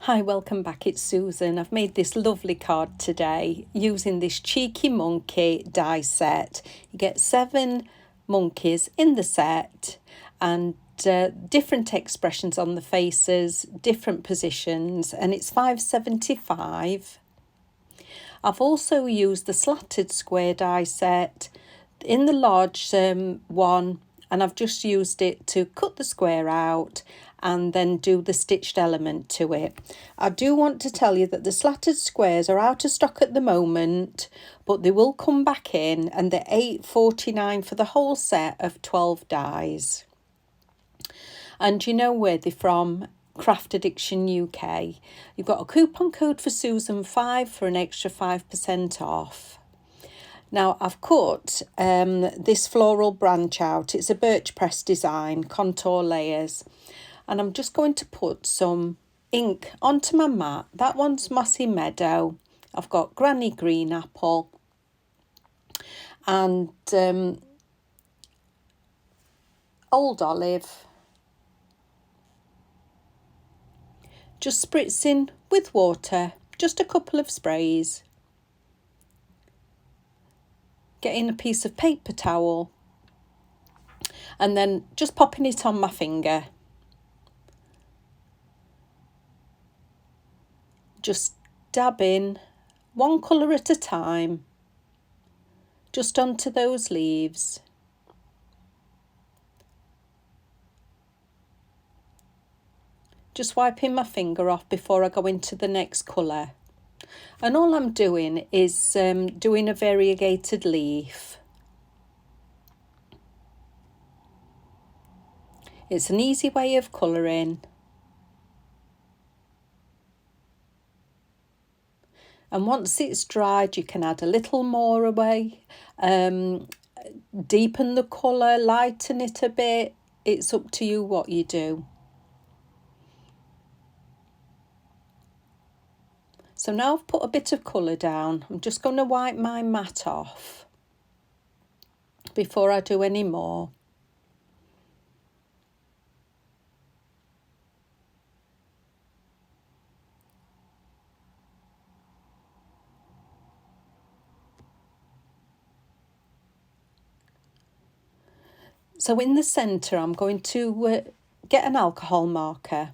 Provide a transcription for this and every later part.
Hi, welcome back, it's Susan. I've made this lovely card today using this cheeky monkey die set. You get 7 monkeys in the set and different expressions on the faces, different positions, and it's $5.75. I've also used the Slatted Square die set in the large one, and I've just used it to cut the square out and then do the stitched element to it. I do want to tell you that the Slatted Squares are out of stock at the moment, but they will come back in, and they're $8.49 for the whole set of 12 dies. And you know where they're from? Craftaddictionuk. You've got a coupon code for Susan5 for an extra 5% off. Now I've cut this floral branch out. It's a birch press design, contour layers. And I'm just going to put some ink onto my mat. That one's Mossy Meadow. I've got Granny Green Apple and Old Olive. Just spritzing with water, just a couple of sprays. Getting a piece of paper towel and then just popping it on my finger. Just dab in one colour at a time, just onto those leaves. Just wiping my finger off before I go into the next colour. And all I'm doing is doing a variegated leaf. It's an easy way of colouring. And once it's dried, you can add a little more away, deepen the colour, lighten it a bit. It's up to you what you do. So now I've put a bit of colour down. I'm just going to wipe my mat off before I do any more. So in the centre, I'm going to get an alcohol marker.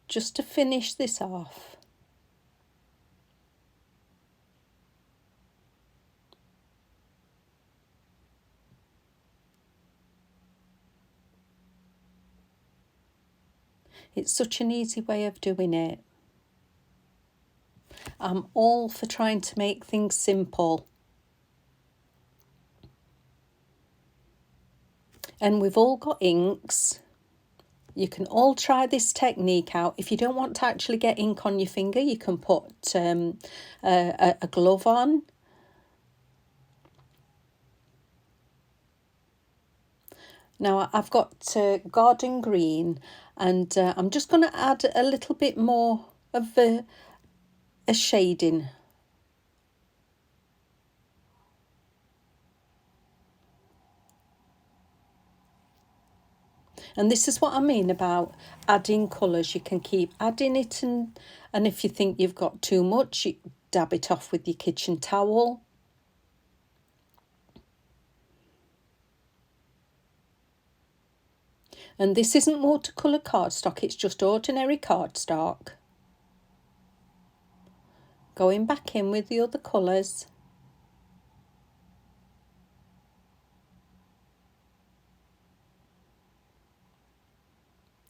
Just to finish this off. It's such an easy way of doing it. I'm all for trying to make things simple. And we've all got inks. You can all try this technique out. If you don't want to actually get ink on your finger, you can put a glove on. Now I've got garden green, and I'm just going to add a little bit more of a shading. And this is what I mean about adding colours. You can keep adding it, and if you think you've got too much, you dab it off with your kitchen towel. And this isn't watercolour cardstock, it's just ordinary cardstock. Going back in with the other colours.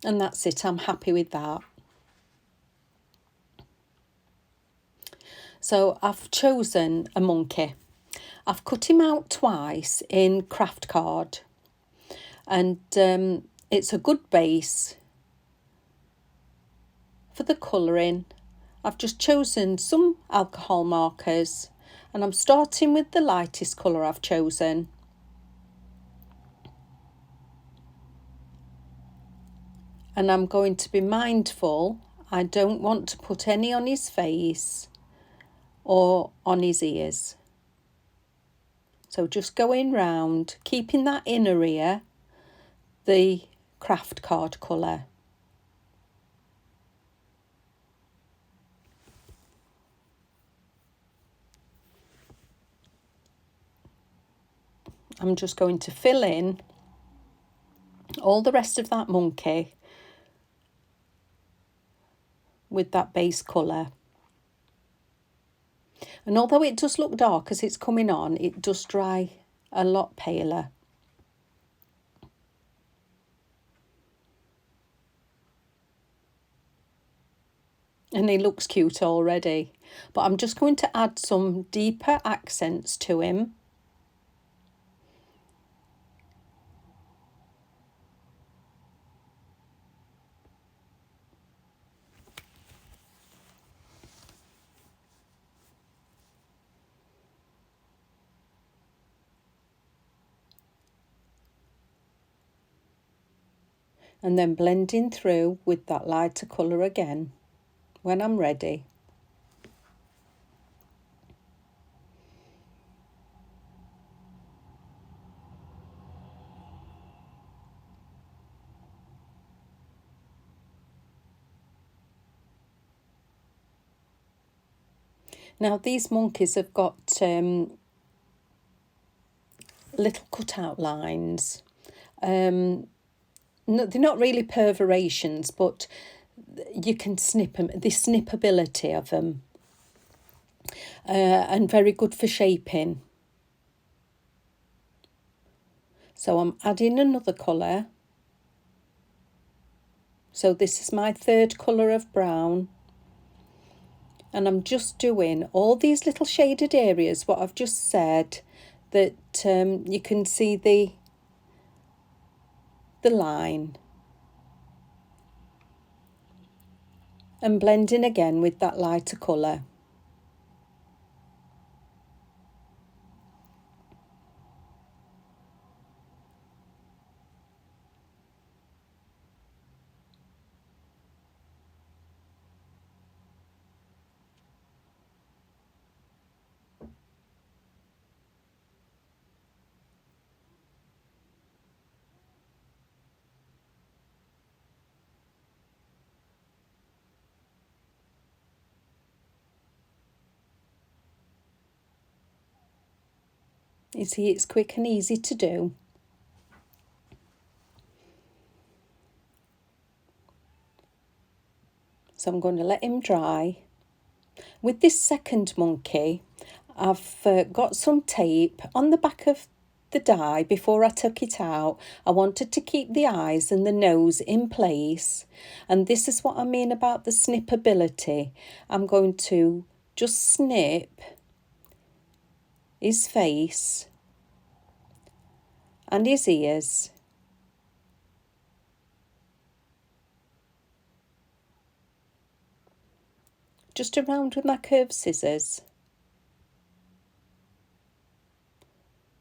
And that's it, I'm happy with that. So I've chosen a monkey. I've cut him out twice in craft card. And it's a good base for the colouring. I've just chosen some alcohol markers, and I'm starting with the lightest colour I've chosen. And I'm going to be mindful, I don't want to put any on his face or on his ears. So just going round, keeping that inner ear the craft card colour. I'm just going to fill in all the rest of that monkey with that base colour. And although it does look dark as it's coming on, it does dry a lot paler. And he looks cute already. But I'm just going to add some deeper accents to him. And then blending through with that lighter colour again when I'm ready. Now these monkeys have got little cutout lines. No, they're not really perforations, but you can snip them, the snippability of them, and very good for shaping. So I'm adding another colour. So this is my third colour of brown. And I'm just doing all these little shaded areas, what I've just said, that you can see the line. And blending again with that lighter colour. You see, it's quick and easy to do. So I'm going to let him dry. With this second monkey, I've got some tape on the back of the die before I took it out. I wanted to keep the eyes and the nose in place. And this is what I mean about the snippability. I'm going to just snip his face and his ears. Just around with my curved scissors.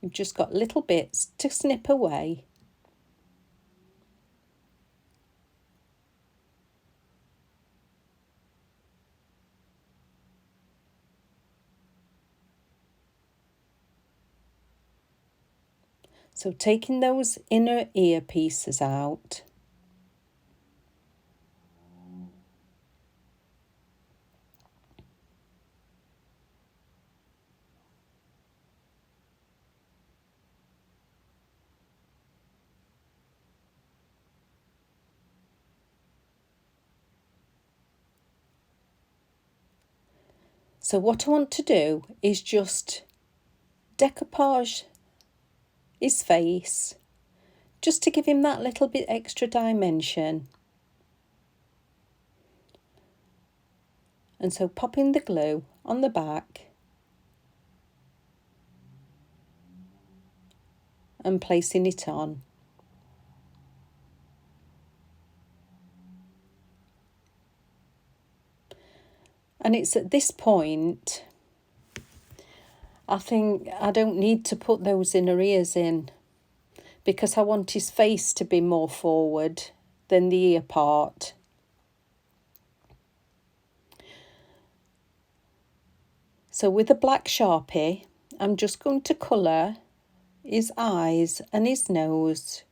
You've just got little bits to snip away. So taking those inner ear pieces out. So what I want to do is just decoupage his face, just to give him that little bit extra dimension. And so popping the glue on the back and placing it on. And it's at this point, I think I don't need to put those inner ears in, because I want his face to be more forward than the ear part. So with a black Sharpie, I'm just going to colour his eyes and his nose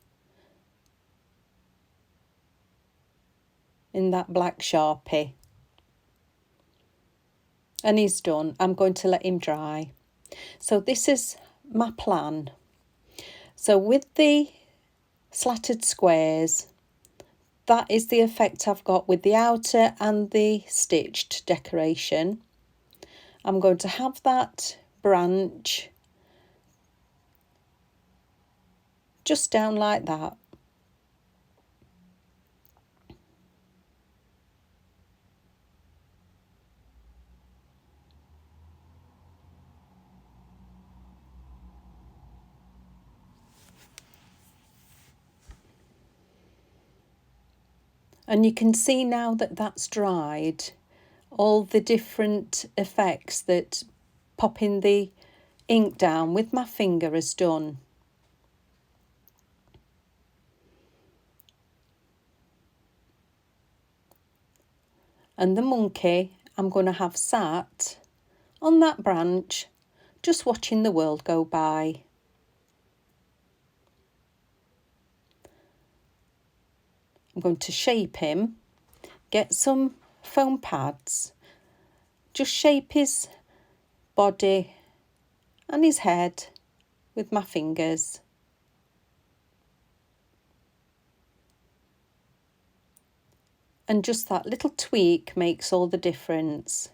in that black Sharpie. And he's done. I'm going to let him dry. So this is my plan. So with the slatted squares, that is the effect I've got with the outer and the stitched decoration. I'm going to have that branch just down like that. And you can see now that that's dried, all the different effects that popping the ink down with my finger has done. And the monkey I'm going to have sat on that branch, just watching the world go by. I'm going to shape him, get some foam pads, just shape his body and his head with my fingers. And just that little tweak makes all the difference.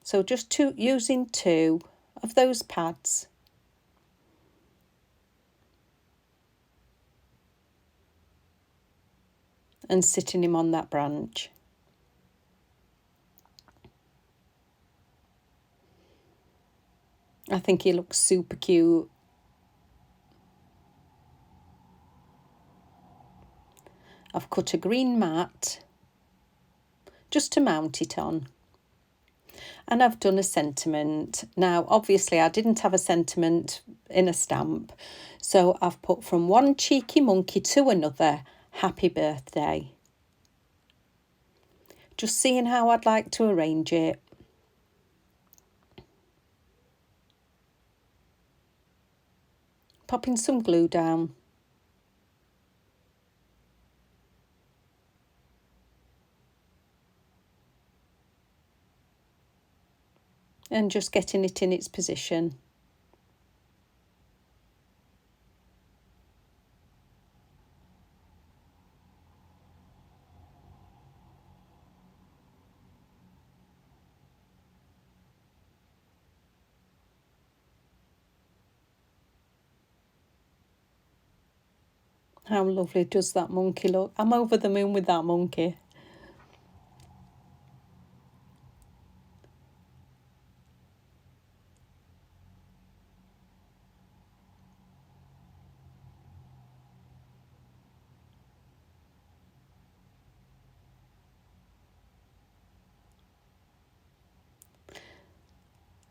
So just using 2 of those pads. And sitting him on that branch. I think he looks super cute. I've cut a green mat just to mount it on. And I've done a sentiment. Now, obviously, I didn't have a sentiment in a stamp. So I've put from one cheeky monkey to another, happy birthday. Just seeing how I'd like to arrange it. Popping some glue down. And just getting it in its position. How lovely does that monkey look? I'm over the moon with that monkey.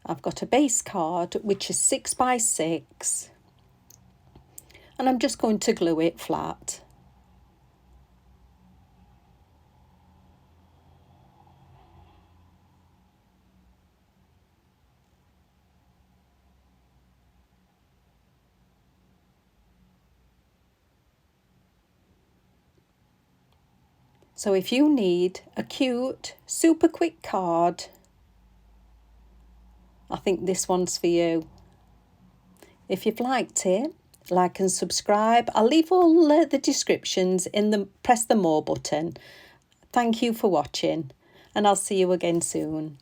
I've got a base card which is 6 by 6 and I'm just going to glue it flat. So if you need a cute, super quick card, I think this one's for you. If you've liked it, like and subscribe. I'll leave all the descriptions in the press the more button. Thank you for watching and I'll see you again soon.